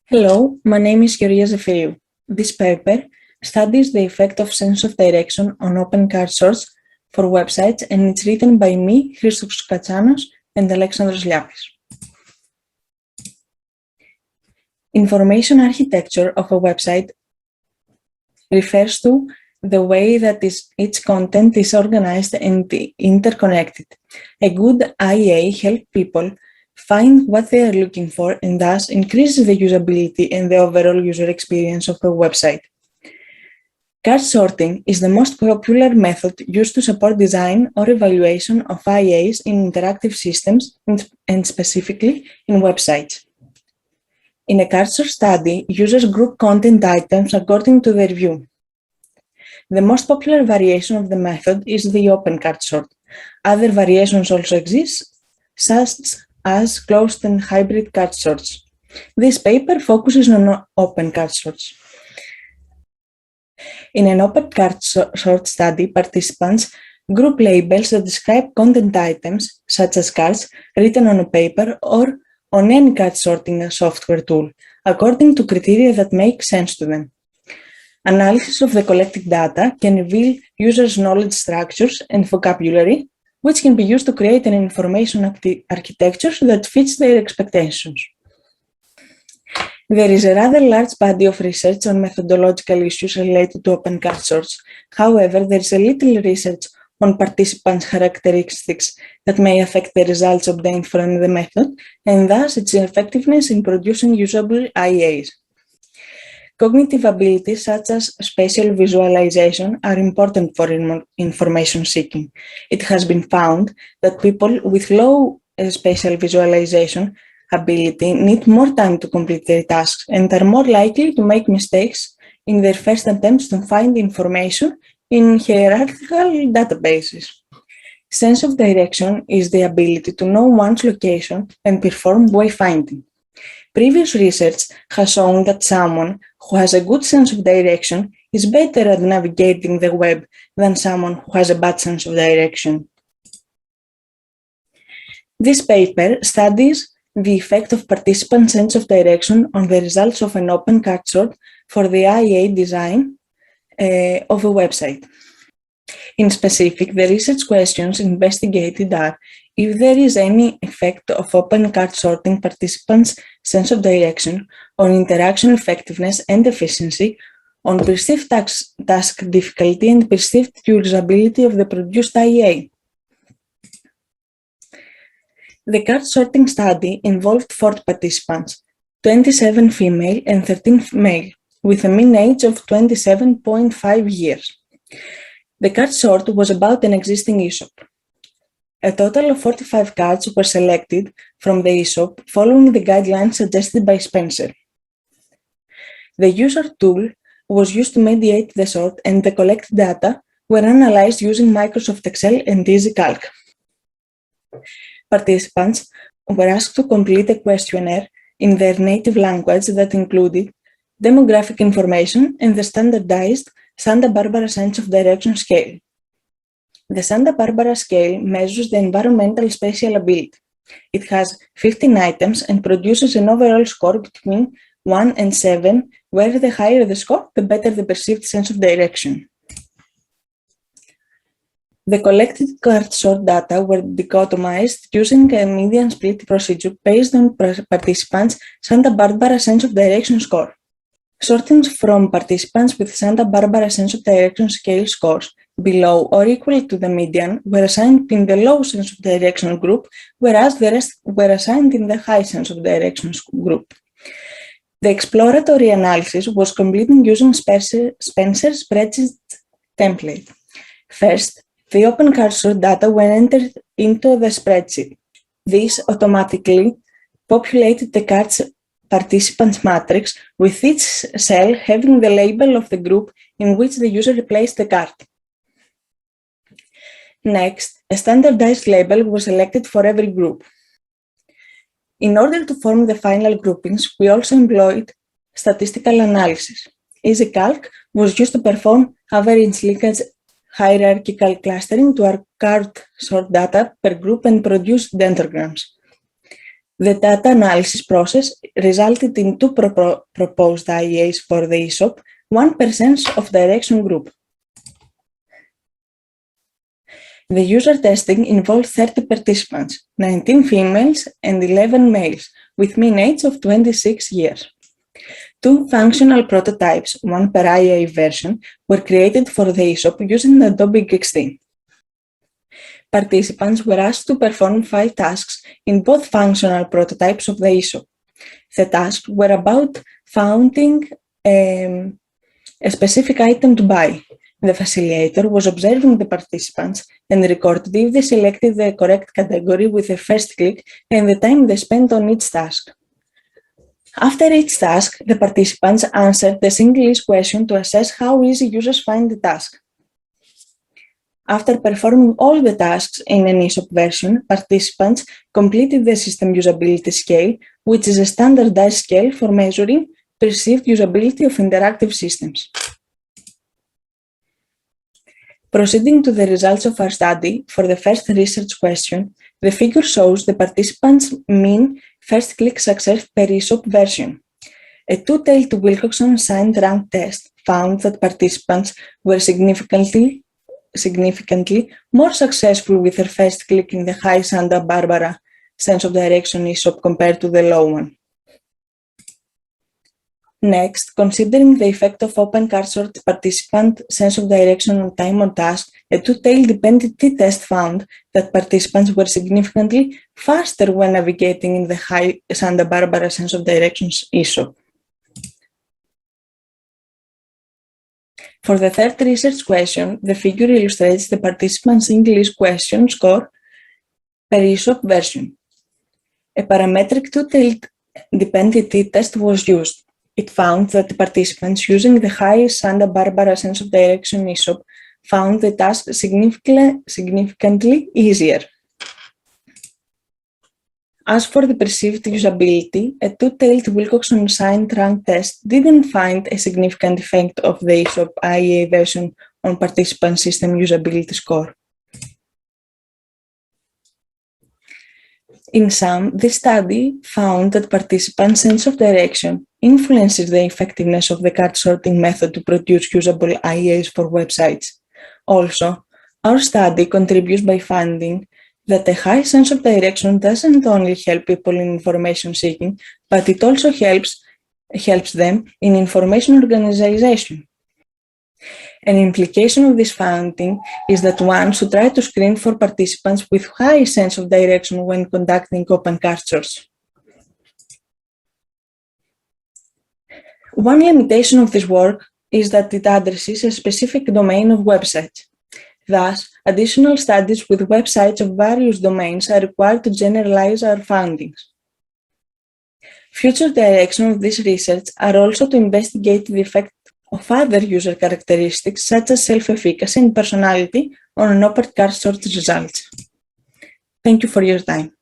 Hello, my name is Georgia Zefiriou. This paper studies the effect of sense of direction on open card sorts for websites, and it's written by me, Christos Katsanos, and Alexandros Liapis. Information architecture of a website refers to the way that its content is organized and interconnected. A good IA helps people find what they are looking for and thus increases the usability and the overall user experience of a website. Card sorting is the most popular method used to support design or evaluation of IAs in interactive systems and specifically in websites. In a card sort study, users group content items according to their view. The most popular variation of the method is the open card sort. Other variations also exist, such as closed and hybrid card sorts. This paper focuses on open card sorts. In an open card sort study, participants group labels that describe content items, such as cards written on a paper or on any card sorting software tool, according to criteria that make sense to them. Analysis of the collected data can reveal users' knowledge structures and vocabulary, which can be used to create an information architecture that fits their expectations. There is a rather large body of research on methodological issues related to open card sorts. However, there is a little research on participants' characteristics that may affect the results obtained from the method, and thus its effectiveness in producing usable IAs. Cognitive abilities such as spatial visualization are important for information seeking. It has been found that people with low spatial visualization ability need more time to complete their tasks and are more likely to make mistakes in their first attempts to find information in hierarchical databases. Sense of direction is the ability to know one's location and perform wayfinding. Previous research has shown that someone who has a good sense of direction is better at navigating the web than someone who has a bad sense of direction. This paper studies the effect of participants' sense of direction on the results of an open card sort for the IA design of a website. In specific, the research questions investigated are if there is any effect of open card sorting participants' sense of direction on interaction effectiveness and efficiency, on perceived task difficulty and perceived usability of the produced IA. The card sorting study involved 40 participants, 27 female and 13 male, with a mean age of 27.5 years. The card sort was about an existing eShop. A total of 45 cards were selected from the eShop following the guidelines suggested by Spencer. The user tool was used to mediate the sort, and the collected data were analyzed using Microsoft Excel and EasyCalc. Participants were asked to complete a questionnaire in their native language that included demographic information and the standardized Santa Barbara sense of direction scale. The Santa Barbara scale measures the environmental spatial ability. It has 15 items and produces an overall score between 1 and 7, where the higher the score, the better the perceived sense of direction. The collected card sort data were dichotomized using a median split procedure based on participants' Santa Barbara sense of direction score. Sortings from participants with Santa Barbara sense of direction scale scores below or equal to the median were assigned in the low sense of direction group, whereas the rest were assigned in the high sense of direction group. The exploratory analysis was completed using Spencer's spreadsheet template. First, the open card sort data were entered into the spreadsheet. This automatically populated the card's participants matrix, with each cell having the label of the group in which the user replaced the card. Next, a standardized label was selected for every group. In order to form the final groupings, we also employed statistical analysis. EasyCalc was used to perform average linkage hierarchical clustering to our card sort data per group and produce dendrograms. The data analysis process resulted in two proposed IEAs for the ESOP, one per sense of direction group. The user testing involved 30 participants, 19 females and 11 males, with mean age of 26 years. Two functional prototypes, one per IEA version, were created for the ESOP using Adobe XD. Participants were asked to perform 5 tasks in both functional prototypes of the ESOP. The tasks were about finding a specific item to buy. The facilitator was observing the participants and recorded if they selected the correct category with the first click and the time they spent on each task. After each task, the participants answered the single-use question to assess how easy users find the task. After performing all the tasks in an ESOP version, participants completed the system usability scale, which is a standardized scale for measuring perceived usability of interactive systems. Proceeding to the results of our study, for the first research question, the figure shows the participants' mean first-click success per ESOP version. A two-tailed Wilcoxon signed rank test found that participants were significantly more successful with their first click in the high Santa Barbara sense of direction ESOP compared to the low one. Next, considering the effect of open cursor participant sense of direction on time on task, a two-tailed dependency test found that participants were significantly faster when navigating in the high Santa Barbara sense of directions ESOP. For the third research question, the figure illustrates the participants' English question score per ESOP version. A parametric two-tailed dependency test was used. It found that the participants using the high Santa Barbara sense of direction ESOP found the task significantly easier. As for the perceived usability, a two-tailed Wilcoxon signed rank test didn't find a significant effect of the ESOP IEA version on participant system usability score. In sum, this study found that participants' sense of direction influences the effectiveness of the card sorting method to produce usable IEAs for websites. Also, our study contributes by finding that a high sense of direction doesn't only help people in information seeking, but it also helps them in information organization. An implication of this finding is that one should try to screen for participants with high sense of direction when conducting open card search. One limitation of this work is that it addresses a specific domain of websites. Thus, additional studies with websites of various domains are required to generalize our findings. Future directions of this research are also to investigate the effect of other user characteristics such as self-efficacy and personality on open card search results. Thank you for your time.